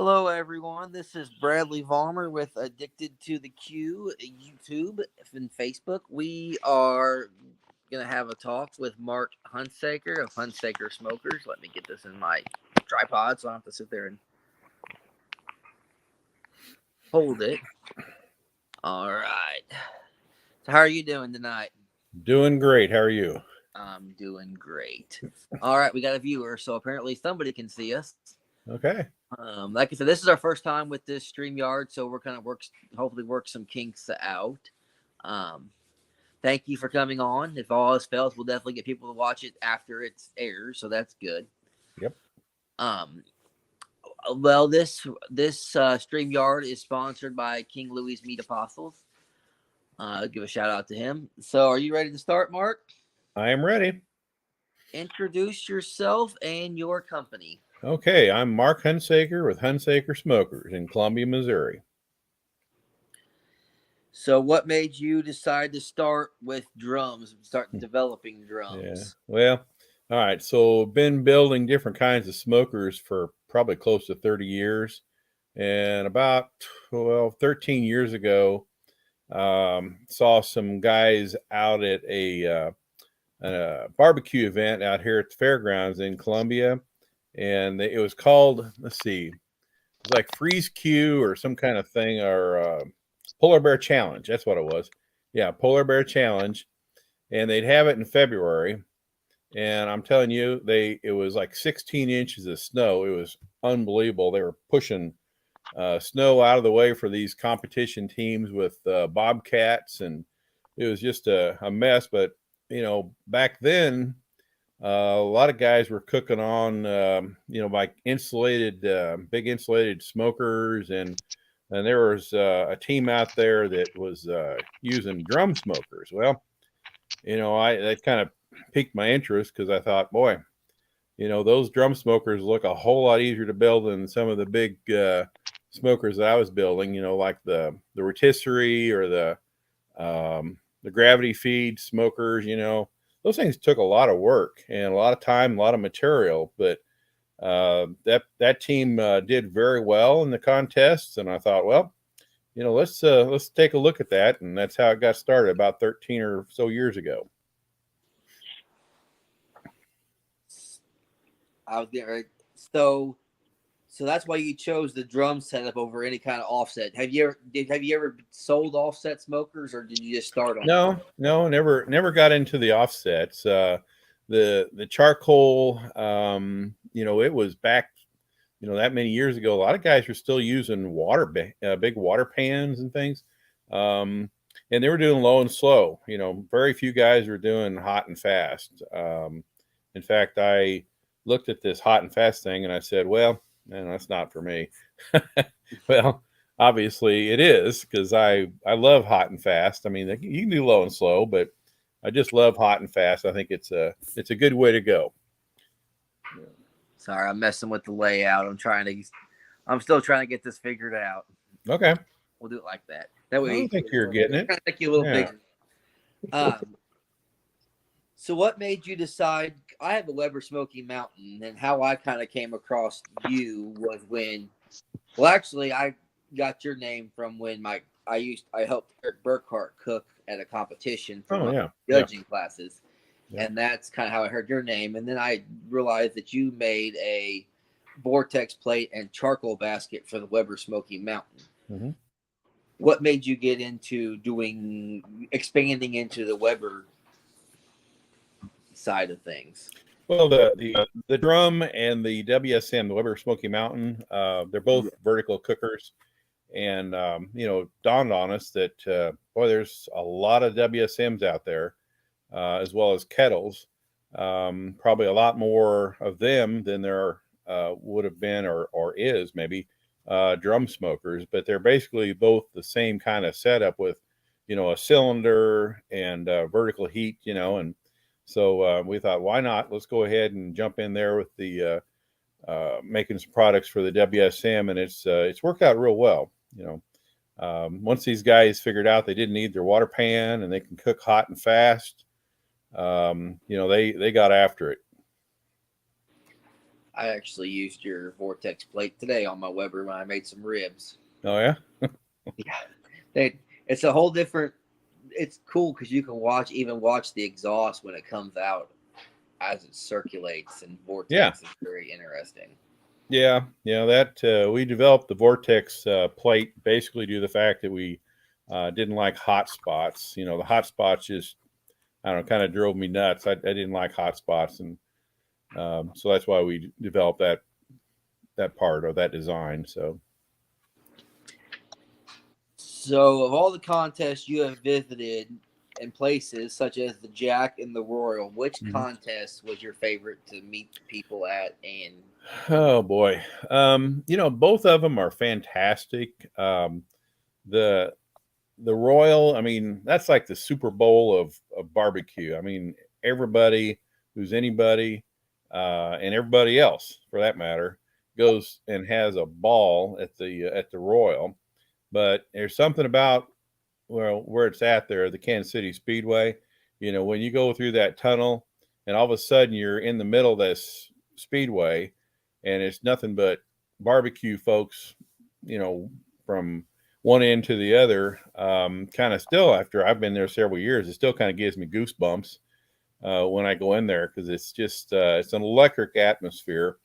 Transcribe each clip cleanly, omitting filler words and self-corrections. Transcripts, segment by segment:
Hello, everyone. This is Bradley Vollmer with Addicted to the Q, YouTube and Facebook. We are going to have a talk with Mark Hunsaker of Hunsaker Smokers. Let me get this in my tripod so I don't have to sit there and hold it. All right. So, how are you doing tonight? Doing great. How are you? I'm doing great. All right. We got a viewer, so apparently somebody can see us. Okay. Like I said, this is our first time with this StreamYard, so we're kind of hopefully work some kinks out. Um, Thank you for coming on. If all else fails, we'll definitely get people to watch it after it airs, so that's good. Yep. Um, well, this StreamYard is sponsored by King Louis Meat Apostles. Give a shout out to him. So, are you ready to start, Mark? I am ready. Introduce yourself and your company. Okay. I'm Mark Hunsaker with Hunsaker Smokers in Columbia, Missouri. So, what made you decide to start with drums, start Hmm. developing Yeah. drums? Well, all right. So, been building different kinds of smokers for probably close to 30 years. And about 13 years ago, saw some guys out at a barbecue event out here at the fairgrounds in Columbia. And it was called, let's see, it was like Freeze Q or some kind of thing, or Polar Bear Challenge. That's what it was. Yeah, Polar Bear Challenge, and they'd have it in February. And I'm telling you, it was like 16 inches of snow. It was unbelievable. They were pushing snow out of the way for these competition teams with bobcats, and it was just a mess. But back then, a lot of guys were cooking on, like big insulated smokers, and there was a team out there that was using drum smokers. Well, I that kind of piqued my interest because I thought, boy, those drum smokers look a whole lot easier to build than some of the big smokers that I was building. Like the rotisserie or the gravity feed smokers. Those things took a lot of work and a lot of time, a lot of material, but that team did very well in the contests, and I thought, well, let's take a look at that, and that's how it got started about 13 or so years ago. I was getting ready. So that's why you chose the drum setup over any kind of offset. Have you ever sold offset smokers, or did you just start on drum? No, never got into the offsets. The charcoal, it was back, that many years ago. A lot of guys were still using big water pans and things, and they were doing low and slow. Very few guys were doing hot and fast. In fact, I looked at this hot and fast thing and I said, well, man, that's not for me. Well, obviously it is, because I love hot and fast. I mean, you can do low and slow, but I just love hot and fast. I think it's a good way to go. Sorry, I'm messing with the layout. I'm still trying to get this figured out. Okay. We'll do it like that. That I way, don't think you're getting it. kind of make you a little Yeah. bigger. Um, so what made you decide? I have a Weber Smoky Mountain, and how I kind of came across you was well, actually, I got your name from when I helped Eric Burkhart cook at a competition for Oh my yeah. Yeah. judging classes, Yeah. and that's kind of how I heard your name. And then I realized that you made a vortex plate and charcoal basket for the Weber Smoky Mountain. Mm-hmm. What made you get into expanding into the Weber side of things? Well, the drum and the WSM, the Weber Smoky Mountain, they're both vertical cookers, and dawned on us that boy, there's a lot of WSMs out there, as well as kettles. Probably a lot more of them than there would have been, or is maybe, drum smokers. But they're basically both the same kind of setup with, a cylinder and vertical heat, and so we thought, why not? Let's go ahead and jump in there with the making some products for the WSM, and it's worked out real well. Once these guys figured out they didn't need their water pan and they can cook hot and fast, they got after it. I actually used your Vortex plate today on my Weber when I made some ribs. Oh yeah. Yeah, it's a whole different. It's cool because you can watch the exhaust when it comes out as it circulates, and Yeah. Vortex is very interesting. Yeah. Yeah. That we developed the Vortex plate basically due to the fact that we didn't like hot spots. You know, the hot spots just I don't know, kind of drove me nuts. I didn't like hot spots, and so that's why we developed that part of that design. So So, of all the contests you have visited in places such as the Jack and the Royal, which Mhm. contest was your favorite to meet people at? And Oh boy, you know, both of them are fantastic. The the Royal, I mean, that's like the Super Bowl of barbecue. I mean, everybody who's anybody, and everybody else for that matter, goes and has a ball at the Royal. But there's something about well where it's at there, the Kansas City Speedway. You know, when you go through that tunnel, and all of a sudden you're in the middle of this speedway, and it's nothing but barbecue folks. You know, from one end to the other. Kind of still after I've been there several years, it still kind of gives me goosebumps when I go in there because it's just it's an electric atmosphere.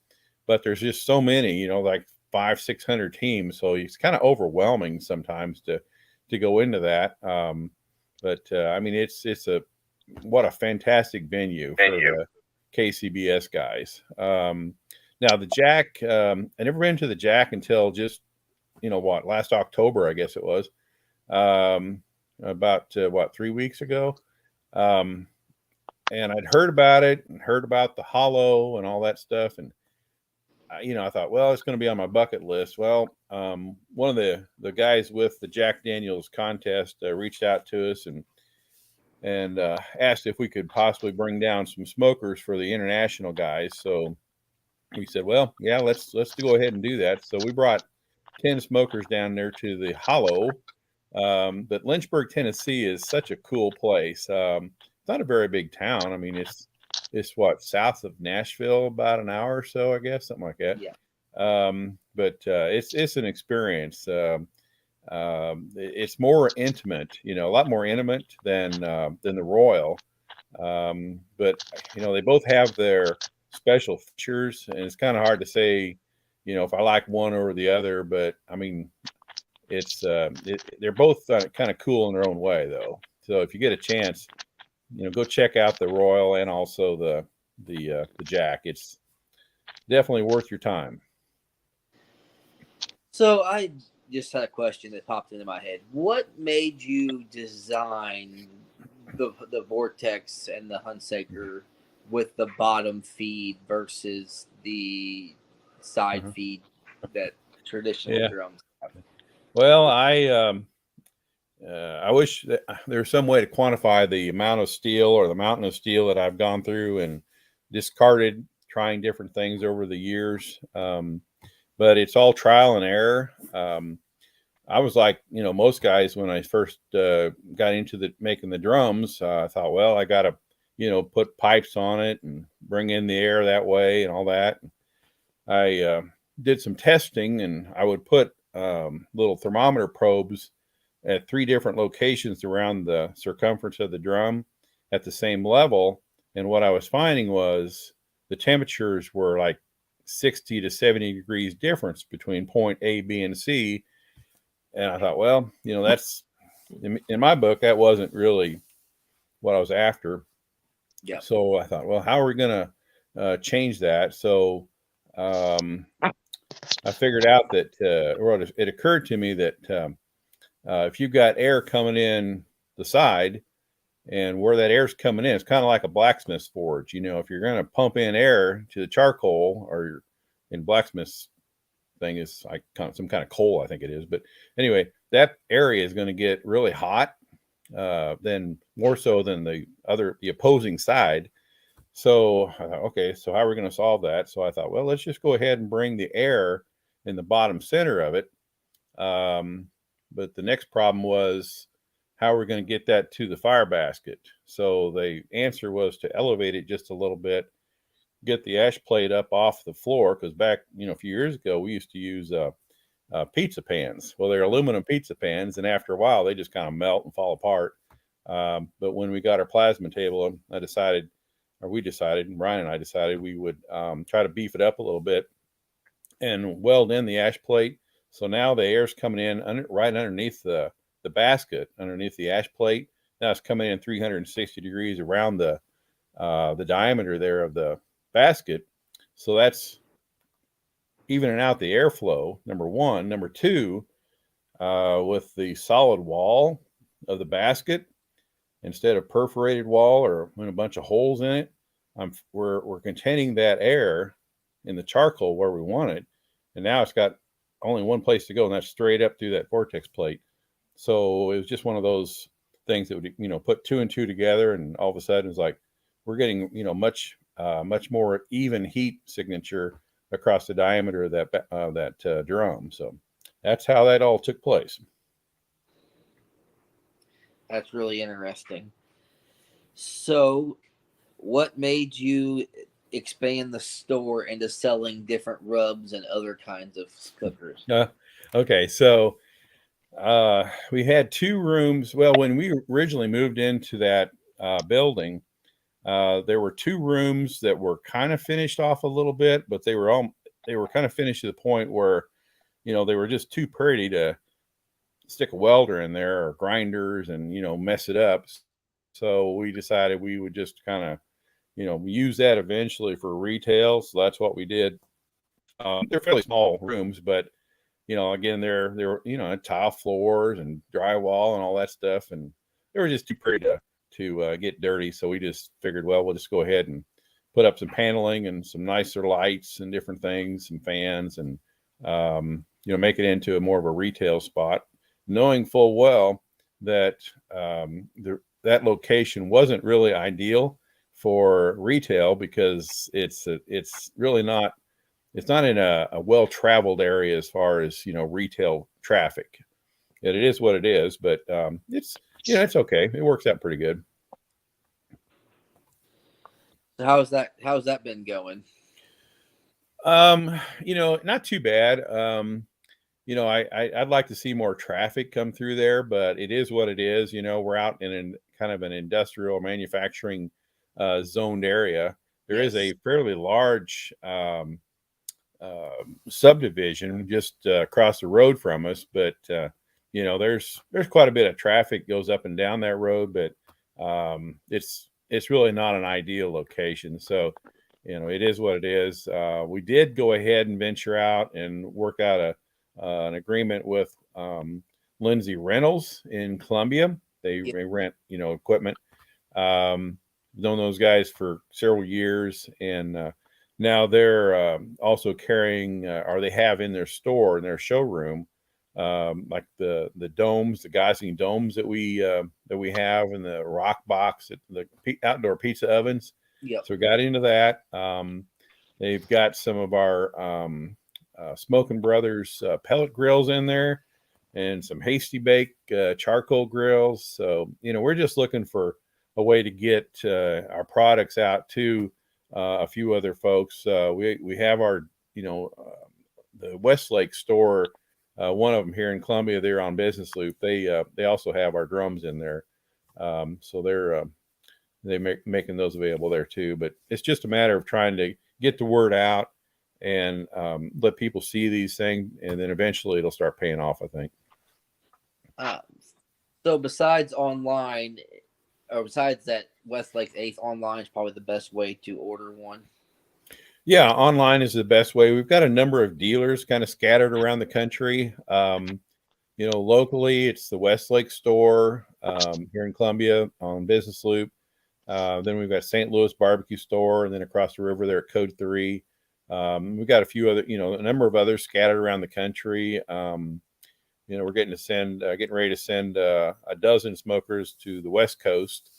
But there's just so many, you know, like 500-600 teams, so it's kind of overwhelming sometimes to go into that. But I mean, it's a what a fantastic venue for the KCBS guys. Now the Jack, I never been to the Jack until just what last October, I guess it was, about what 3 weeks ago. Um, and I'd heard about it and heard about the hollow and all that stuff, and I thought, well, it's going to be on my bucket list. Well, one of the guys with the Jack Daniels contest reached out to us and asked if we could possibly bring down some smokers for the international guys. So we said, well, yeah, let's go ahead and do that. So we brought 10 smokers down there to the hollow. But Lynchburg, Tennessee is such a cool place. It's not a very big town. I mean, it's what south of Nashville, about an hour or so, I guess, something like that. yeah, But it's an experience. It's more intimate, a lot more intimate than the Royal. But they both have their special features, and it's kind of hard to say, if I like one over the other. But I mean, they're both kind of cool in their own way, though. So if you get a chance, go check out the Royal and also the Jack. It's definitely worth your time. So I just had a question that popped into my head. What made you design the Vortex and the Hunsaker with the bottom feed versus the side Uh-huh. feed that traditional Yeah. drums have? Well, I wish that there was some way to quantify the amount of steel or the mountain of steel that I've gone through and discarded trying different things over the years. But it's all trial and error. I was like, most guys when I first got into making the drums, I thought, well, I got to, put pipes on it and bring in the air that way and all that. I did some testing, and I would put little thermometer probes at 3 different locations around the circumference of the drum at the same level. And what I was finding was the temperatures were like 60 to 70 degrees difference between point A, B, and C. And I thought, well, that's in my book, that wasn't really what I was after. Yeah. So I thought, well, how are we going to change that? So I figured out that, or it occurred to me that if you've got air coming in the side, and where that air's coming in, it's kind of like a blacksmith's forge. If you're going to pump in air to the charcoal, or in blacksmith's thing is like some kind of coal, I think it is. But anyway, that area is going to get really hot, then more so than the opposing side. So I thought, okay, so how are we going to solve that? So I thought, well, let's just go ahead and bring the air in the bottom center of it. But the next problem was how we're going to get that to the fire basket. So the answer was to elevate it just a little bit, get the ash plate up off the floor, because back, a few years ago, we used to use pizza pans. Well, they're aluminum pizza pans, and after a while, they just kind of melt and fall apart. But when we got our plasma table, we decided, and Brian and I decided we would try to beef it up a little bit and weld in the ash plate. So now the air's coming in right underneath the basket, underneath the ash plate. Now it's coming in 360 degrees around the diameter there of the basket. So that's evening out the airflow, number one. Number two, with the solid wall of the basket, instead of perforated wall or a bunch of holes in it, we're containing that air in the charcoal where we want it. And now it's got only one place to go, and that's straight up through that vortex plate. So it was just one of those things that would, put two and two together, and all of a sudden it's like we're getting, much more even heat signature across the diameter of that drum. So that's how that all took place. That's really interesting. So, what made you expand the store into selling different rubs and other kinds of cookers? Okay, so we had two rooms. Well, when we originally moved into that building, there were two rooms that were kind of finished off a little bit, but they were kind of finished to the point where, they were just too pretty to stick a welder in there or grinders and, mess it up. So we decided we would just kind of, use that eventually for retail. So that's what we did. They're fairly small rooms, but again, they're tile floors and drywall and all that stuff, and they were just too pretty to get dirty. So we just figured, well, we'll just go ahead and put up some paneling and some nicer lights and different things, some fans, and make it into more of a retail spot, knowing full well that that location wasn't really ideal for retail, because it's really not. It's not in a well-traveled area as far as, retail traffic. It is what it is, but it's okay. It works out pretty good. So how's that been going? Not too bad. I'd like to see more traffic come through there, but it is what it is. We're out in kind of an industrial manufacturing zoned area. There is a fairly large subdivision just across the road from us, but there's quite a bit of traffic goes up and down that road, but it's really not an ideal location. So it is what it is. We did go ahead and venture out and work out an agreement with Lindsay Rentals in Columbia. They rent equipment. Known those guys for several years, and now they're also carrying, or they have in their store, in their showroom, like the domes, the Gosling domes that we have, and the rock box, the outdoor pizza ovens. Yep. So we got into that. They've got some of our Smoking Brothers pellet grills in there, and some Hasty Bake charcoal grills. So we're just looking for a way to get our products out to a few other folks. We have our, the Westlake store, one of them here in Columbia. They're on Business Loop. They also have our drums in there, so they're making those available there too. But it's just a matter of trying to get the word out and let people see these things, and then eventually it'll start paying off, I think. So besides online, or besides that, Westlake's Eighth, online is probably the best way to order one. Yeah, online is the best way. We've got a number of dealers kind of scattered around the country. Locally, it's the Westlake store here in Columbia on Business Loop. Then we've got St. Louis Barbecue Store, and then across the river there at Code 3. We've got a few other, a number of others scattered around the country. We're getting ready to send a dozen smokers to the West Coast.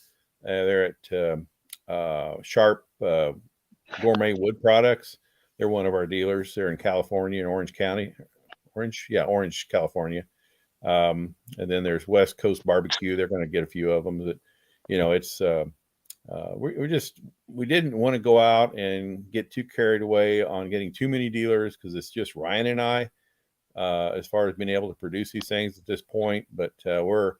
They're at Sharp Gourmet Wood Products. They're one of our dealers. They're in California, in Orange, California. And then there's West Coast Barbecue. They're going to get a few of them. That, it's we didn't want to go out and get too carried away on getting too many dealers, because it's just Ryan and I, as far as being able to produce these things at this point. But we're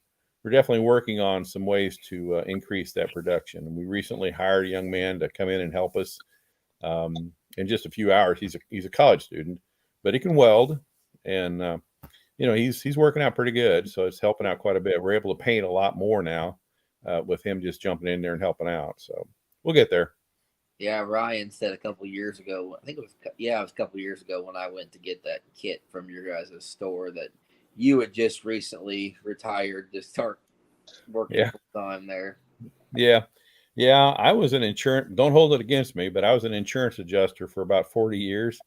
definitely working on some ways to increase that production. And we recently hired a young man to come in and help us in just a few hours. He's a college student, but he can weld, and he's working out pretty good. So it's helping out quite a bit. We're able to paint a lot more now with him just jumping in there and helping out. So we'll get there. Yeah, Ryan said a couple years ago, I think it was a couple years ago when I went to get that kit from your guys' store, that you had just recently retired to start working full time there. Yeah. I was an insurance, don't hold it against me, but I was an insurance adjuster for about 40 years.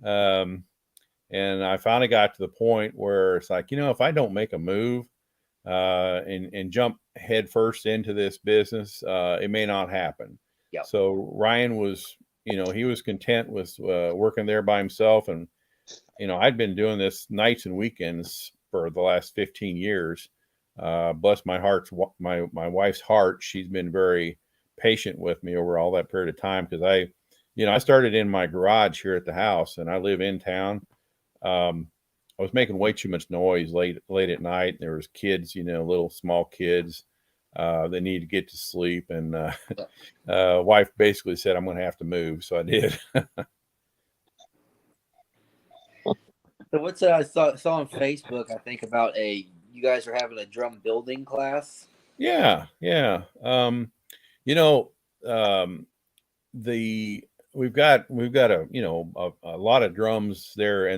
And I finally got to the point where it's like, if I don't make a move and jump head first into this business, it may not happen. Yep. So Ryan was, he was content with working there by himself. And, I'd been doing this nights and weekends for the last 15 years. Bless my wife's heart. She's been very patient with me over all that period of time, because I started in my garage here at the house, and I live in town. I was making way too much noise late at night. There was kids, little small kids. They need to get to sleep, and wife basically said, I'm going to have to move. So I did. So what's I saw on Facebook, I think, about you guys are having a drum building class. Yeah. We've got a lot of drums there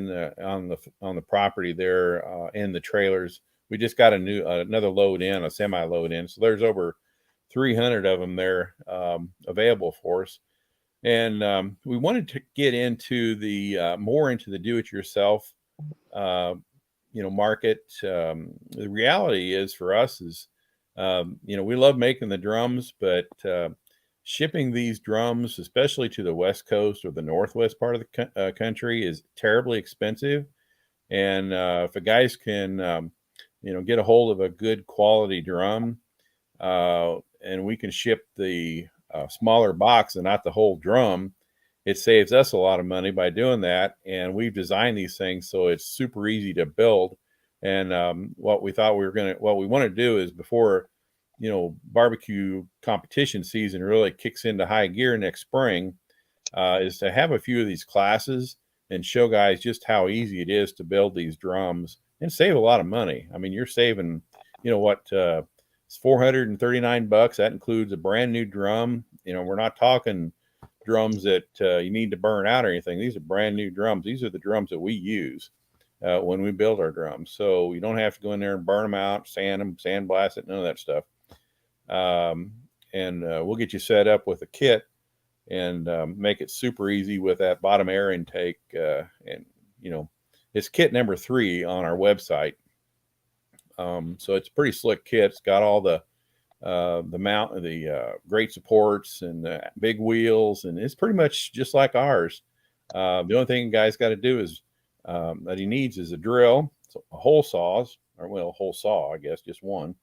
on the property there in the trailers. We just got another load in, a semi load in. So there's over 300 of them there available for us. And we wanted to get into more into the do-it-yourself market. The reality is for us is, we love making the drums, but shipping these drums, especially to the West Coast or the Northwest part of the country, is terribly expensive. And if the guys can, get a hold of a good quality drum, and we can ship the smaller box and not the whole drum, it saves us a lot of money by doing that. And we've designed these things so it's super easy to build. And what we want to do is, before barbecue competition season really kicks into high gear next spring, is to have a few of these classes and show guys just how easy it is to build these drums and save a lot of money. I mean, you're saving, it's $439. That includes a brand new drum. We're not talking drums that you need to burn out or anything. These are brand new drums. These are the drums that we use when we build our drums. So you don't have to go in there and burn them out, sandblast it, none of that stuff. And we'll get you set up with a kit and make it super easy with that bottom air intake. It's kit number 3 on our website. So it's a pretty slick kit. It's got all the great supports and the big wheels, and it's pretty much just like ours. The only thing the guy's got to do is that he needs is a drill, so a hole saw, I guess, just one.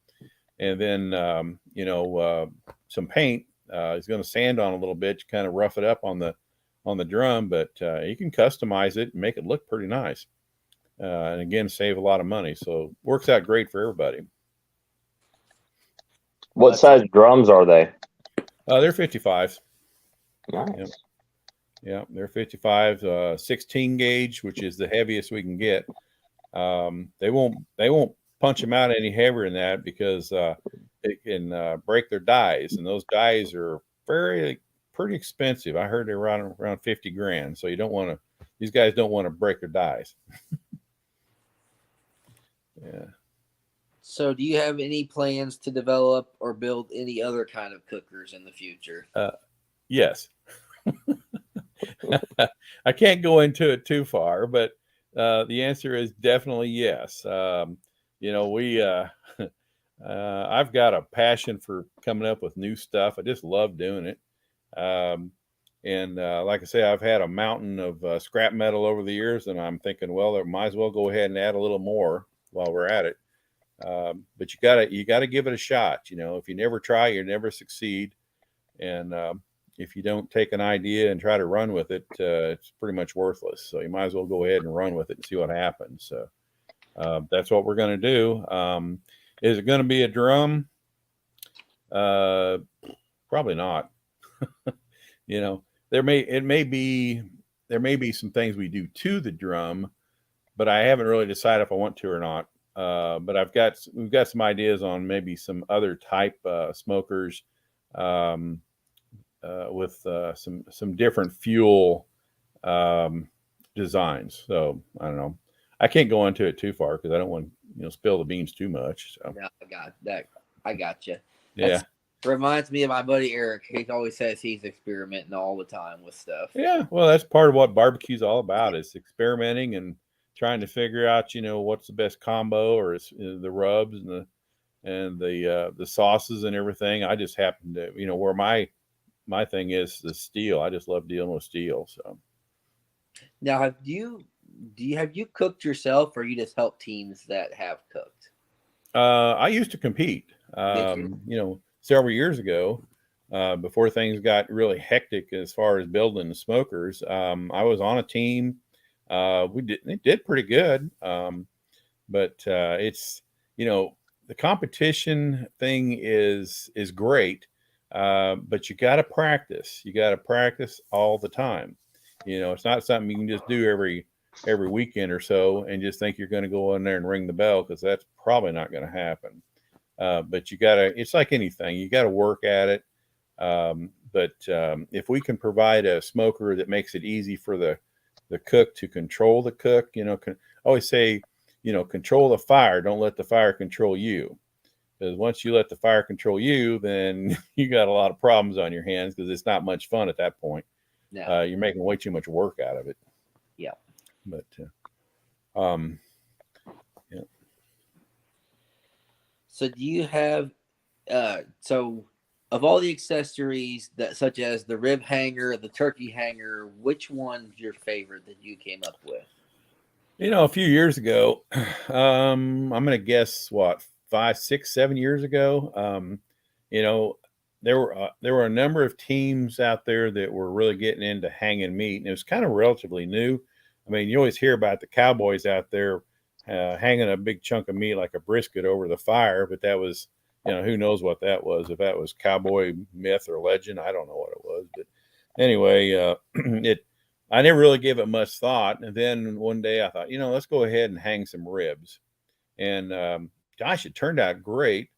And then, some paint. He's going to sand on a little bit to kind of rough it up on the drum, but you can customize it and make it look pretty nice. And again, save a lot of money. So works out great for everybody. What size drums are they? They're 55s. Nice. Yeah, they're 55, 16 gauge, which is the heaviest we can get. They won't punch them out any heavier than that, because it can break their dies, and those dies are pretty expensive. I heard they're around $50,000. So these guys don't want to break their dies. Yeah. So do you have any plans to develop or build any other kind of cookers in the future? Yes. I can't go into it too far, but the answer is definitely yes. I've got a passion for coming up with new stuff. I just love doing it. And like I say, I've had a mountain of scrap metal over the years, and I'm thinking, well, I might as well go ahead and add a little more while we're at it. But you gotta give it a shot. If you never try, you never succeed. And if you don't take an idea and try to run with it, it's pretty much worthless. So you might as well go ahead and run with it and see what happens. So that's what we're going to do. Is it going to be a drum? Probably not. You know, there may be some things we do to the drum, but I haven't really decided if I want to or not. But we've got some ideas on maybe some other type smokers with some different fuel designs. So I don't know. I can't go into it too far because I don't want spill the beans too much. So. Yeah, I got that. I got you. Yeah. Reminds me of my buddy Eric. He always says he's experimenting all the time with stuff. Yeah, well, that's part of what barbecue's all about, is experimenting and trying to figure out, what's the best combo, or the rubs and the sauces and everything. I just happen to, where my thing is the steel. I just love dealing with steel. So now, have you cooked yourself, or you just help teams that have cooked? I used to compete. Several years ago, before things got really hectic as far as building the smokers. I was on a team. It did pretty good. But it's, the competition thing is great. But you got to practice. You got to practice all the time. It's not something you can just do every weekend or so and just think you're going to go in there and ring the bell, because that's probably not going to happen. But it's like anything, you got to work at it. But if we can provide a smoker that makes it easy for the cook to control the cook, always say, control the fire. Don't let the fire control you. Because once you let the fire control you, then you got a lot of problems on your hands, because it's not much fun at that point. No. You're making way too much work out of it. Yeah. But, yeah. So do you have, of all the accessories such as the rib hanger, the turkey hanger, which one's your favorite that you came up with? A few years ago, I'm going to guess 5, 6, 7 years ago, there were a number of teams out there that were really getting into hanging meat, and it was kind of relatively new. I mean, you always hear about the cowboys out there hanging a big chunk of meat like a brisket over the fire, but that was, who knows what that was, if that was cowboy myth or legend. I don't know what it was, but anyway, I never really gave it much thought. And then one day I thought, let's go ahead and hang some ribs. And gosh, it turned out great.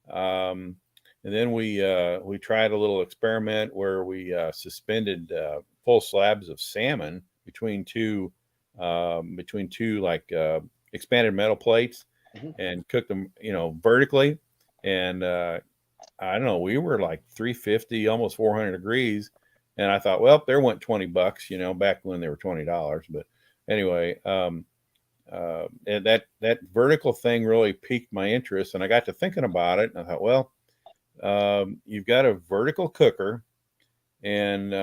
And then we tried a little experiment where we suspended full slabs of salmon between two like expanded metal plates, and cooked them, vertically. And I don't know, we were like 350, almost 400 degrees. And I thought, well, there went $20, back when they were $20. But anyway, and that vertical thing really piqued my interest, and I got to thinking about it, and I thought, well, you've got a vertical cooker, and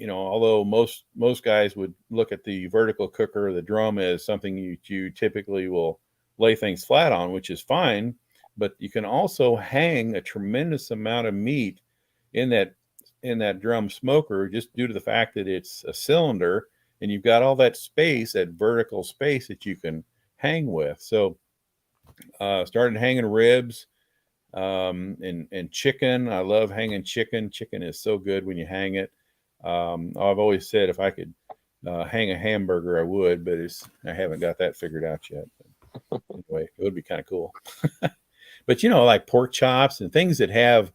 although most guys would look at the vertical cooker or the drum as something you typically will lay things flat on, which is fine, but you can also hang a tremendous amount of meat in that drum smoker, just due to the fact that it's a cylinder and you've got all that space, that vertical space that you can hang with. So started hanging ribs, and chicken. I love hanging chicken. Chicken is so good when you hang it. I've always said if I could hang a hamburger, I would, but I haven't got that figured out yet. But anyway, it would be kind of cool. But like pork chops and things that have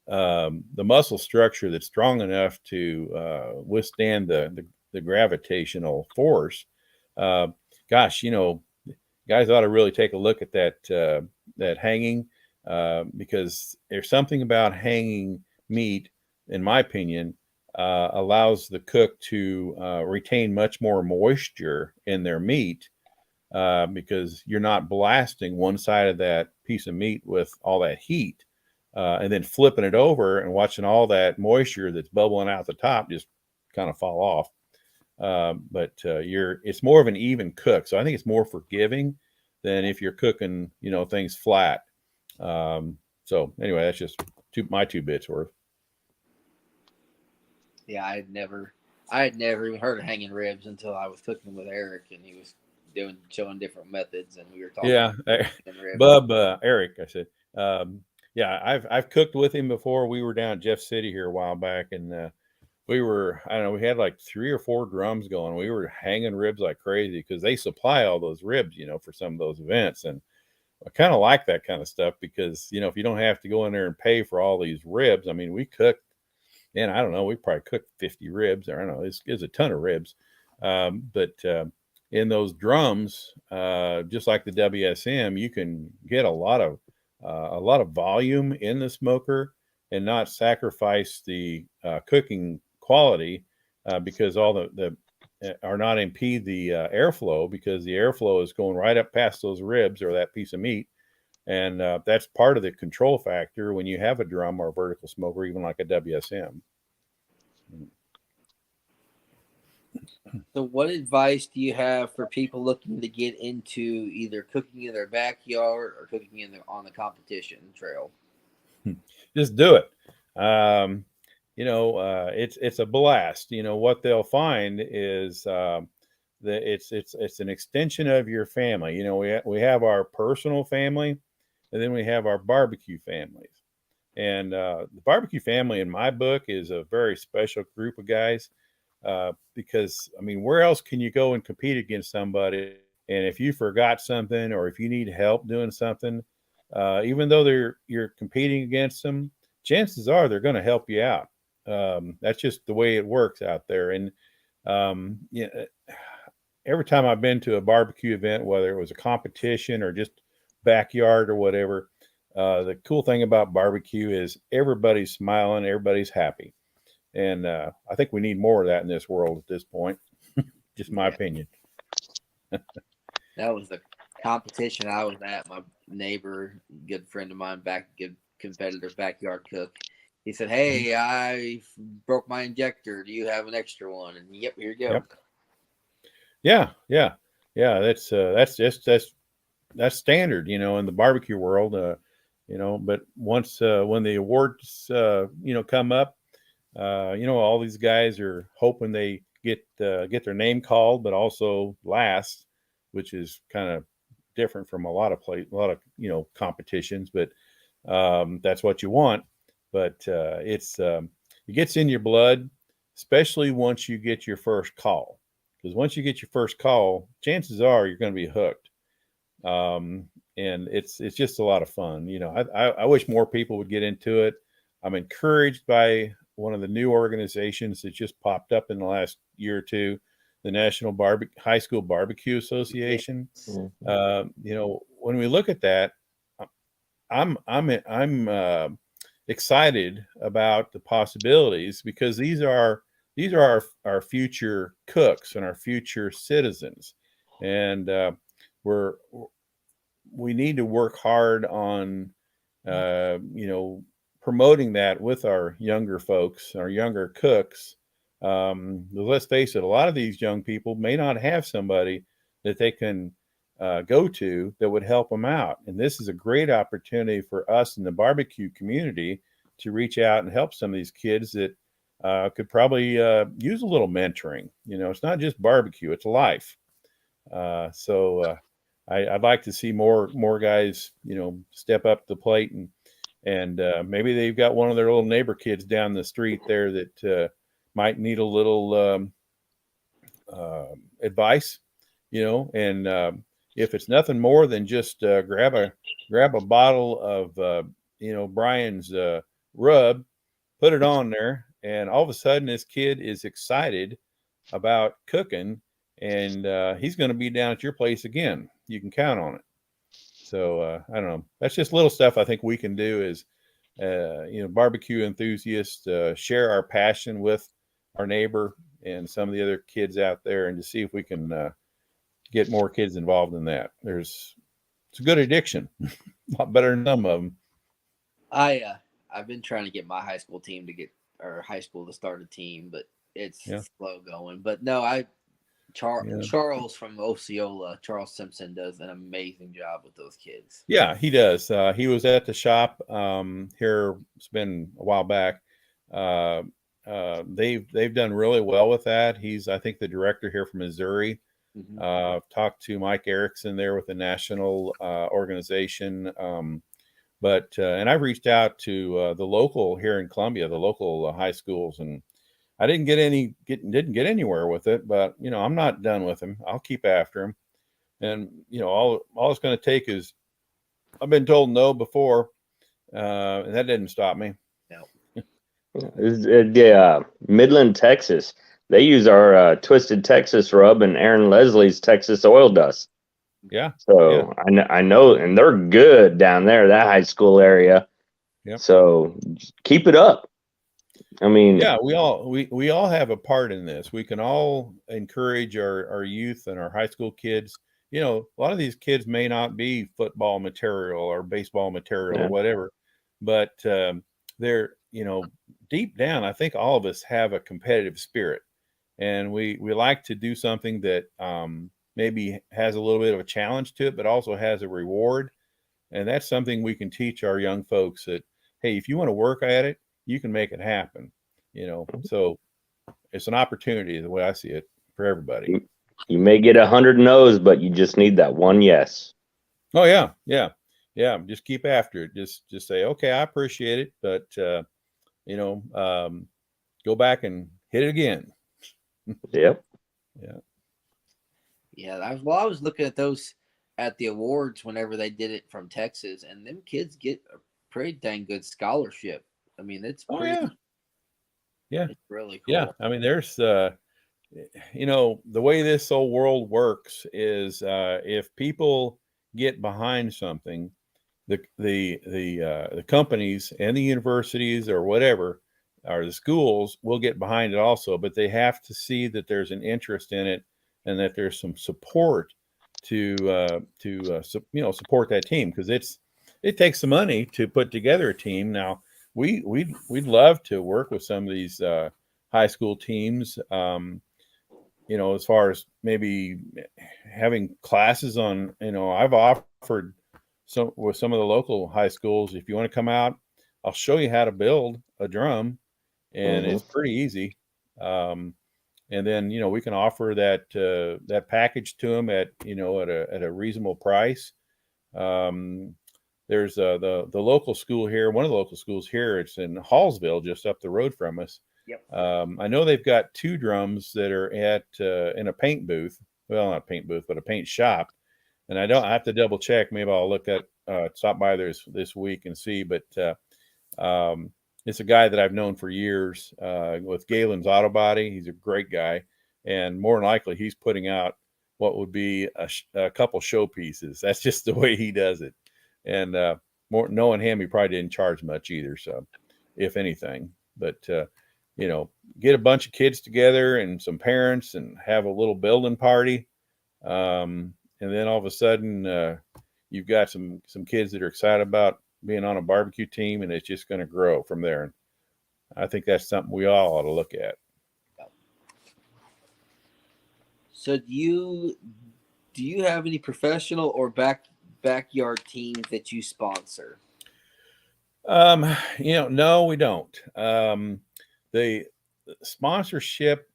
the muscle structure that's strong enough to withstand the gravitational force. Gosh, guys ought to really take a look at that hanging, because there's something about hanging meat, in my opinion, allows the cook to retain much more moisture in their meat, because you're not blasting one side of that piece of meat with all that heat, and then flipping it over and watching all that moisture that's bubbling out the top just kind of fall off. But it's more of an even cook. So I think it's more forgiving than if you're cooking, things flat. So anyway, that's just my 2 bits worth. Yeah, I had never even heard of hanging ribs until I was cooking with Eric, and he was showing different methods, and we were talking Yeah, about hanging ribs. Bub, Eric, I said. Yeah, I've cooked with him before. We were down at Jeff City here a while back, and I don't know, we had like 3 or 4 drums going. We were hanging ribs like crazy because they supply all those ribs, for some of those events. And I kind of like that kind of stuff because, if you don't have to go in there and pay for all these ribs, I mean, we cooked, and I don't know, we probably cooked 50 ribs. I don't know, it's a ton of ribs. But in those drums, just like the WSM, you can get a lot of volume in the smoker and not sacrifice the cooking quality because all the are not impede the airflow, because the airflow is going right up past those ribs or that piece of meat. And that's part of the control factor when you have a drum or a vertical smoker, even like a WSM. So, what advice do you have for people looking to get into either cooking in their backyard or cooking on the competition trail? Just do it. It's a blast. What they'll find is that it's an extension of your family. We have our personal family, and then we have our barbecue families. And the barbecue family, in my book, is a very special group of guys because, I mean, where else can you go and compete against somebody? And if you forgot something or if you need help doing something, even though you're competing against them, chances are they're going to help you out. That's just the way it works out there. And every time I've been to a barbecue event, whether it was a competition or just backyard or whatever, the cool thing about barbecue is everybody's smiling, everybody's happy. And I think we need more of that in this world at this point. Just my opinion. That was the competition I was at. My neighbor, good friend of mine, good competitor, backyard cook. He said, "Hey, I broke my injector. Do you have an extra one?" And yep, here you go. Yep. Yeah. That's standard, in the barbecue world. But once when the awards come up, all these guys are hoping they get their name called, but also last, which is kind of different from a lot of competitions. But that's what you want. But it gets in your blood, especially once you get your first call. Because once you get your first call, chances are you're going to be hooked. And it's just a lot of fun. I wish more people would get into it. I'm encouraged by one of the new organizations that just popped up in the last year or two, the National High School Barbecue Association. When we look at that, I'm excited about the possibilities, because these are our future cooks and our future citizens, and we need to work hard on promoting that with our younger folks, our younger cooks. Let's face it, a lot of these young people may not have somebody that they can go to that would help them out. And this is a great opportunity for us in the barbecue community to reach out and help some of these kids that could probably use a little mentoring. It's not just barbecue, it's life. So I'd like to see more guys, step up to the plate, and maybe they've got one of their little neighbor kids down the street there that might need a little advice, and if it's nothing more than just grab a bottle of Brian's rub, put it on there, and all of a sudden this kid is excited about cooking, and he's going to be down at your place again. You can count on it. So I don't know. That's just little stuff I think we can do as barbecue enthusiasts, share our passion with our neighbor and some of the other kids out there, and to see if we can get more kids involved in that. It's a good addiction, a lot better than some of them. I've been trying to get my high school to start a team, but it's slow going. But no, Charles from Osceola, Charles Simpson, does an amazing job with those kids. Yeah, he does. He was at the shop here. It's been a while back, they've done really well with that. He's, I think, the director here from Missouri. Mhm. Talked to Mike Erickson there with the national organization. But and I've reached out to the local here in Columbia, the local high schools, and I didn't didn't get anywhere with it. But I'm not done with him. I'll keep after him, and all it's going to take is, I've been told no before, and that didn't stop me. No. Midland, Texas. They use our Twisted Texas rub and Aaron Leslie's Texas oil dust. Yeah. So I know, and they're good down there, that high school area. Yep. So keep it up. I mean, yeah, we all have a part in this. We can all encourage our youth and our high school kids. A lot of these kids may not be football material or baseball material or whatever, but they're deep down, I think all of us have a competitive spirit, and we like to do something that maybe has a little bit of a challenge to it, but also has a reward. And that's something we can teach our young folks, that, hey, if you want to work at it, you can make it happen. So it's an opportunity, the way I see it, for everybody. You may get 100 no's, but you just need that one yes. Oh yeah. Just keep after it. Just say, okay, I appreciate it, but go back and hit it again. Yep. Yeah. I was looking at those at the awards whenever they did it from Texas, and them kids get a pretty dang good scholarship. I mean, it's pretty. Yeah. It's really cool. Yeah. I mean, there's the way this whole world works is if people get behind something, the companies and the universities or whatever, or the schools, will get behind it also, but they have to see that there's an interest in it and that there's some support to support that team, because it takes some money to put together a team. Now we'd love to work with some of these high school teams, as far as maybe having classes on, I've offered with some of the local high schools, if you want to come out, I'll show you how to build a drum, and it's pretty easy. And then, we can offer that package to them at a reasonable price. There's the local school here, one of the local schools here. It's in Hallsville, just up the road from us. Yep. I know they've got 2 drums that are at in a paint booth. Well, not a paint booth, but a paint shop. And I have to double check. Maybe I'll look at stop by there this week and see. But it's a guy that I've known for years with Galen's Auto Body. He's a great guy, and more than likely, he's putting out what would be a couple show pieces. That's just the way he does it. And more knowing him, he probably didn't charge much either. So, if anything, but get a bunch of kids together and some parents and have a little building party. And then all of a sudden, you've got some kids that are excited about being on a barbecue team, and it's just going to grow from there. And I think that's something we all ought to look at. So do you have any professional or backyard teams that you sponsor? No, we don't. The sponsorship,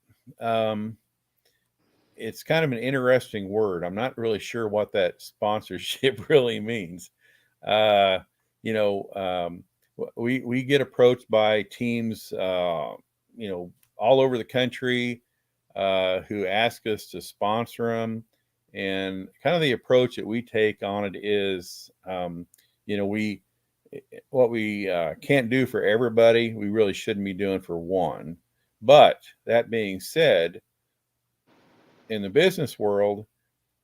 it's kind of an interesting word. I'm not really sure what that sponsorship really means. We get approached by teams, all over the country, who ask us to sponsor them, and kind of the approach that we take on it is, what we can't do for everybody, we really shouldn't be doing for one. But that being said, in the business world,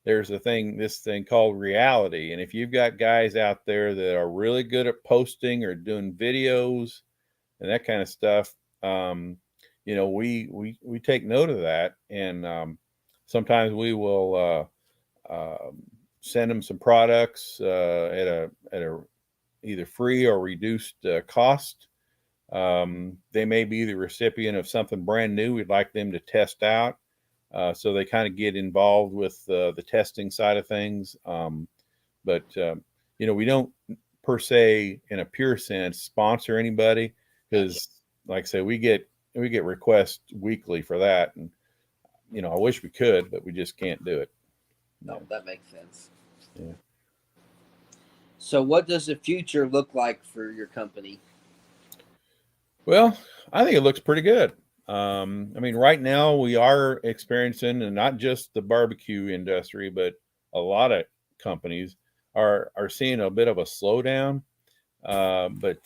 there's this thing called reality. And if you've got guys out there that are really good at posting or doing videos and that kind of stuff, we take note of that. And sometimes we will send them some products at a either free or reduced cost. They may be the recipient of something brand new we'd like them to test out. So they kind of get involved with the testing side of things. But we don't per se, in a pure sense, sponsor anybody, because, like I say, we get we get requests weekly for that, and I wish we could, but we just can't do it. No, that makes sense. Yeah. So, what does the future look like for your company? Well, I think it looks pretty good. I mean, right now we are experiencing, and not just the barbecue industry, but a lot of companies are seeing a bit of a slowdown. But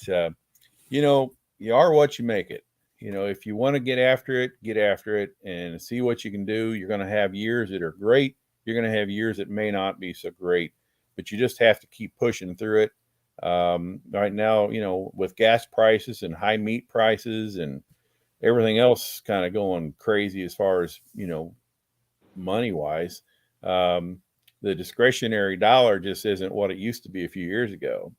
you are what you make it. If you want to get after it and see what you can do. You're going to have years that are great. You're going to have years that may not be so great, but you just have to keep pushing through it. Right now, with gas prices and high meat prices and everything else kind of going crazy as far as, money wise, the discretionary dollar just isn't what it used to be a few years ago.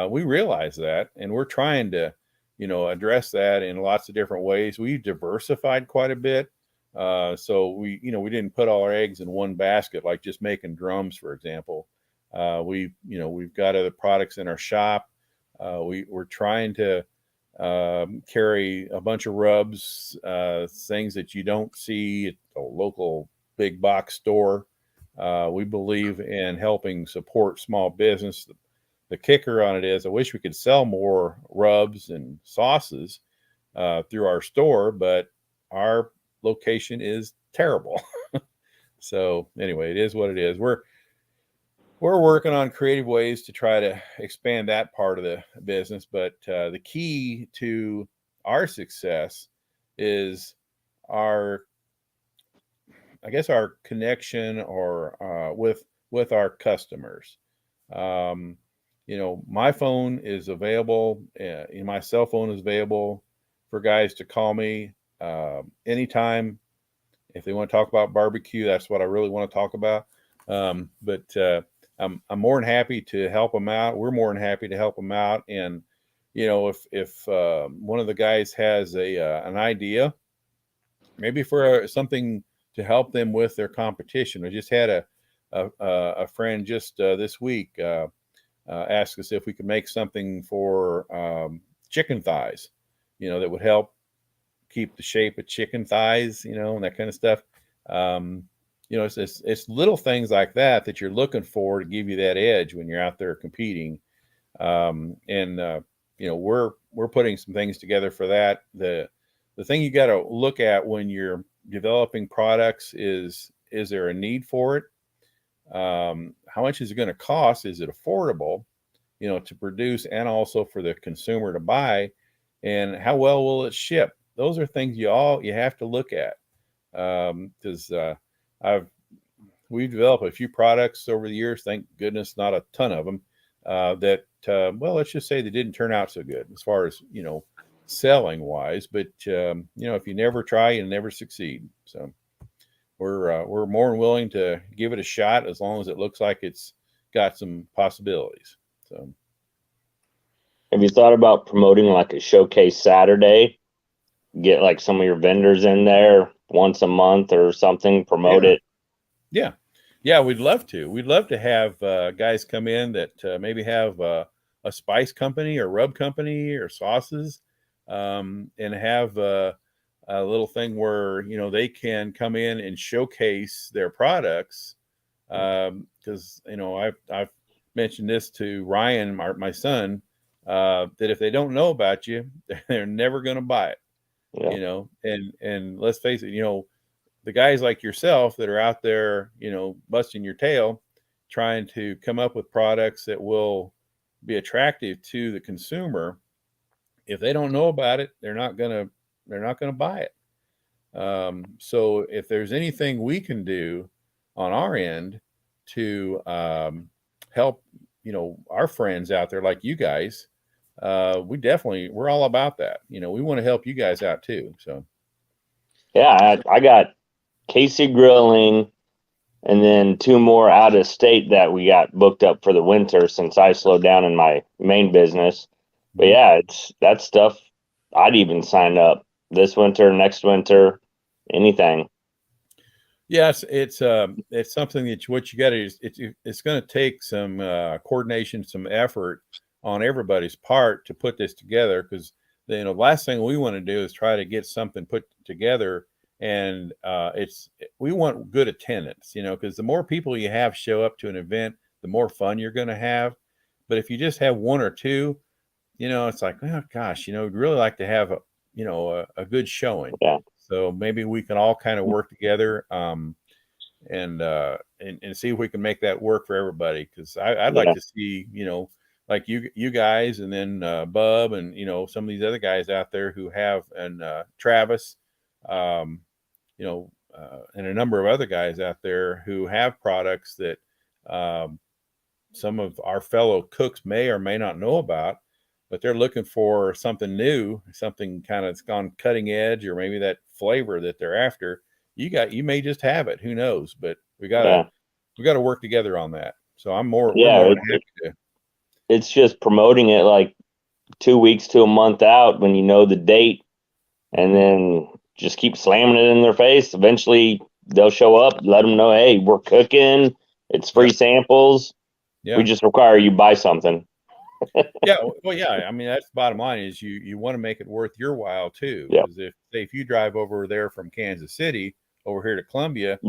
We realize that, and we're trying to, address that in lots of different ways. We've diversified quite a bit. So we didn't put all our eggs in one basket, like just making drums, for example. We've got other products in our shop. We're trying to carry a bunch of rubs, things that you don't see at a local big box store. We believe in helping support small business. The kicker on it is I wish we could sell more rubs and sauces through our store, but our location is terrible. So anyway, it is what it is. We're working on creative ways to try to expand that part of the business, but the key to our success is our connection or with our customers. My phone is available, my cell phone is available for guys to call me anytime if they want to talk about barbecue. That's what I really want to talk about. But I'm more than happy to help them out. We're more than happy to help them out. And if one of the guys has an idea, maybe for something to help them with their competition. I just had a friend just this week ask us if we could make something for chicken thighs, that would help keep the shape of chicken thighs, and that kind of stuff. It's little things like that you're looking for to give you that edge when you're out there competing. We're putting some things together for that. The thing you got to look at when you're developing products is there a need for it? How much is it going to cost? Is it affordable, to produce and also for the consumer to buy? And how well will it ship? Those are things you have to look at. Because we've developed a few products over the years, thank goodness, not a ton of them, let's just say they didn't turn out so good as far as, selling wise, but if you never try, you never succeed. So we're more than willing to give it a shot as long as it looks like it's got some possibilities. So have you thought about promoting like a showcase Saturday? Get like some of your vendors in there once a month or something, promote it. Yeah, we'd love to. We'd love to have guys come in that maybe have a spice company or rub company or sauces, and have a little thing where they can come in and showcase their products. Because I've mentioned this to Ryan, my son, that if they don't know about you, they're never going to buy it. Yeah. And let's face it, the guys like yourself that are out there, busting your tail, trying to come up with products that will be attractive to the consumer. If they don't know about it, they're not gonna buy it. So if there's anything we can do on our end to help, our friends out there like you guys, we're all about that. We want to help you guys out too. So yeah, I got Casey Grilling and then 2 more out of state that we got booked up for the winter since I slowed down in my main business. But yeah, it's that stuff. I'd even sign up this winter, next winter, anything. Yes, it's something that what you got to it's going to take some coordination, some effort on everybody's part to put this together, because the last thing we want to do is try to get something put together, and we want good attendance, because the more people you have show up to an event, the more fun you're going to have. But if you just have one or two, it's like, oh gosh, we'd really like to have a good showing. Yeah. So maybe we can all kind of work together, and see if we can make that work for everybody. Because I'd like to see, like you guys, and then Bub, and some of these other guys out there who have, and Travis, and a number of other guys out there who have products that some of our fellow cooks may or may not know about, but they're looking for something new, something kind of gone cutting edge, or maybe that flavor that they're after. You may just have it, who knows? But we gotta work together on that. So we're more than happy to. It's just promoting it like 2 weeks to a month out when you know the date, and then just keep slamming it in their face. Eventually they'll show up, let them know, hey, we're cooking. It's free samples. Yeah. We just require you buy something. Yeah. Well, yeah. I mean, that's the bottom line is you want to make it worth your while too. Yeah. Because if you drive over there from Kansas City over here to Columbia,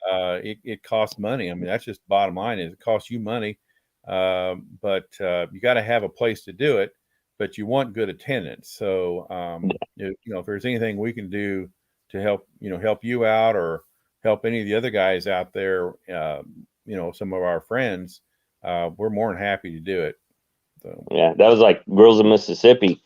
it costs money. I mean, that's just bottom line is it costs you money. But you got to have a place to do it, but you want good attendance. So, if there's anything we can do to help you out, or help any of the other guys out there, some of our friends, we're more than happy to do it. So. Yeah, that was like Girls of Mississippi.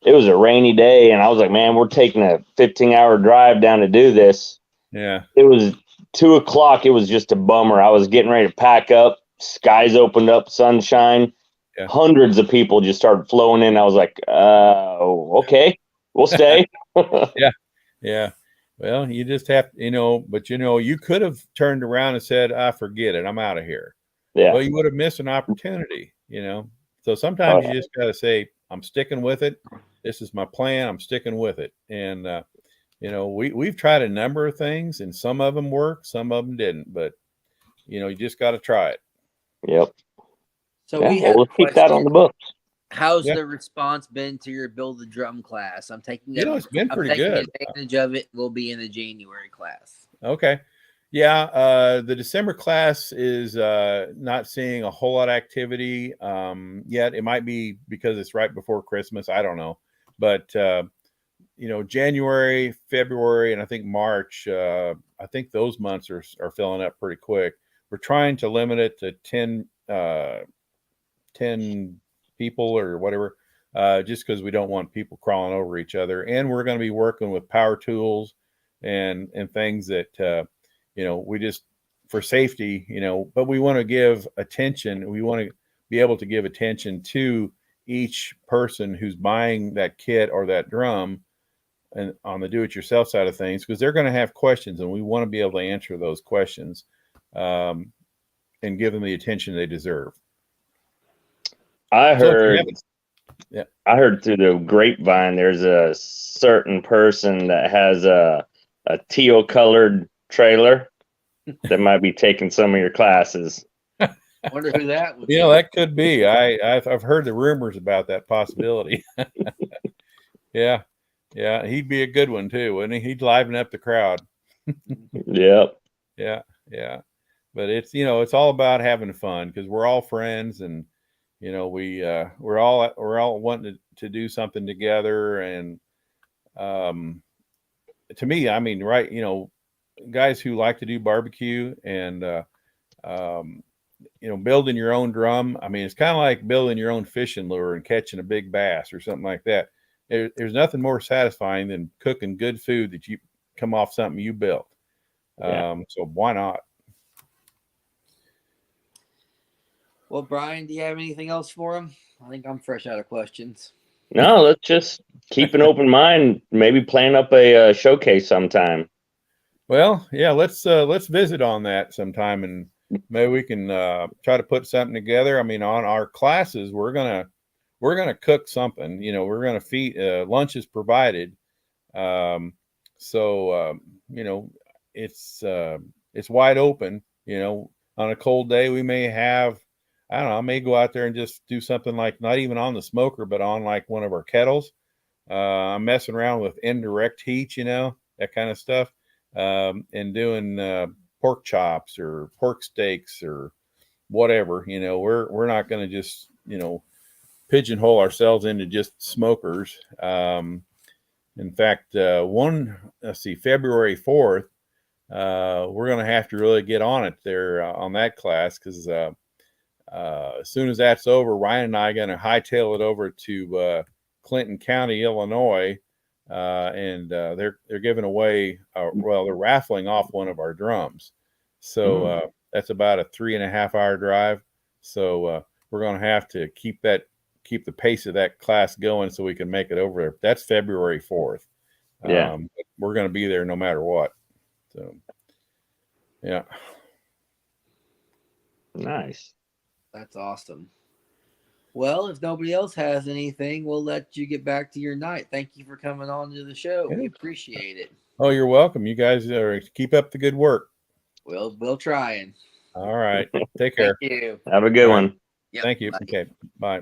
It was a rainy day, and I was like, man, we're taking a 15-hour drive down to do this. Yeah. It was 2:00. It was just a bummer. I was getting ready to pack up. Skies opened up, sunshine. Yeah. Hundreds of people just started flowing in. I was like, okay, we'll stay. Yeah. Well, you just have, but you could have turned around and said, forget it, I'm out of here. Yeah. Well, you would have missed an opportunity, So sometimes you just got to say, I'm sticking with it. This is my plan. I'm sticking with it. And, we've tried a number of things, and some of them worked, some of them didn't, but you just got to try it. Yep. So we'll keep that on the books. How's the response been to your Build the Drum class? I'm taking it's been pretty good. Advantage of it. We'll be in the January class. Okay. Yeah. The December class is not seeing a whole lot of activity yet. It might be because it's right before Christmas. I don't know. But, January, February, and I think March, I think those months are filling up pretty quick. We're trying to limit it to 10 people or whatever, just because we don't want people crawling over each other. And we're going to be working with power tools and things that, we just, for safety, but we want to give attention. We want to be able to give attention to each person who's buying that kit or that drum, and on the do-it-yourself side of things, because they're going to have questions, and we want to be able to answer those questions, and give them the attention they deserve. I heard through the grapevine there's a certain person that has a teal colored trailer that might be taking some of your classes. I wonder who that would be. That could be. I've heard the rumors about that possibility. Yeah, he'd be a good one too, wouldn't he? He'd liven up the crowd. Yep. Yeah. But it's all about having fun, because we're all friends, and we're all wanting to do something together. And to me, I mean, right, guys who like to do barbecue and building your own drum. I mean, it's kind of like building your own fishing lure and catching a big bass or something like that. There's nothing more satisfying than cooking good food that you come off something you built. So why not? Well, Brian, do you have anything else for him? I think I'm fresh out of questions. No, let's just keep an open mind. Maybe plan up a showcase sometime. Well, yeah, let's visit on that sometime, and maybe we can try to put something together. I mean, on our classes, we're gonna cook something. We're gonna feed. Lunch is provided. It's wide open. On a cold day, we may have, I don't know, I may go out there and just do something like not even on the smoker, but on like one of our kettles. I'm messing around with indirect heat, that kind of stuff, and doing pork chops or pork steaks or whatever. We're not going to just pigeonhole ourselves into just smokers. In fact, February 4th, we're going to have to really get on it there on that class, because as soon as that's over, Ryan and I are going to hightail it over to Clinton County, Illinois, and they're giving away, they're raffling off one of our drums. So that's about a 3.5-hour drive. So we're going to have to keep the pace of that class going so we can make it over there. That's February 4th. Yeah. We're going to be there no matter what. So, yeah. Nice. That's awesome. Well, if nobody else has anything, we'll let you get back to your night. Thank you for coming on to the show. Yeah. We appreciate it. Oh, you're welcome. You guys keep up the good work. We'll try. All right. Take care. Thank you. Have a good one. Yep. Thank you. Bye. Okay. Bye.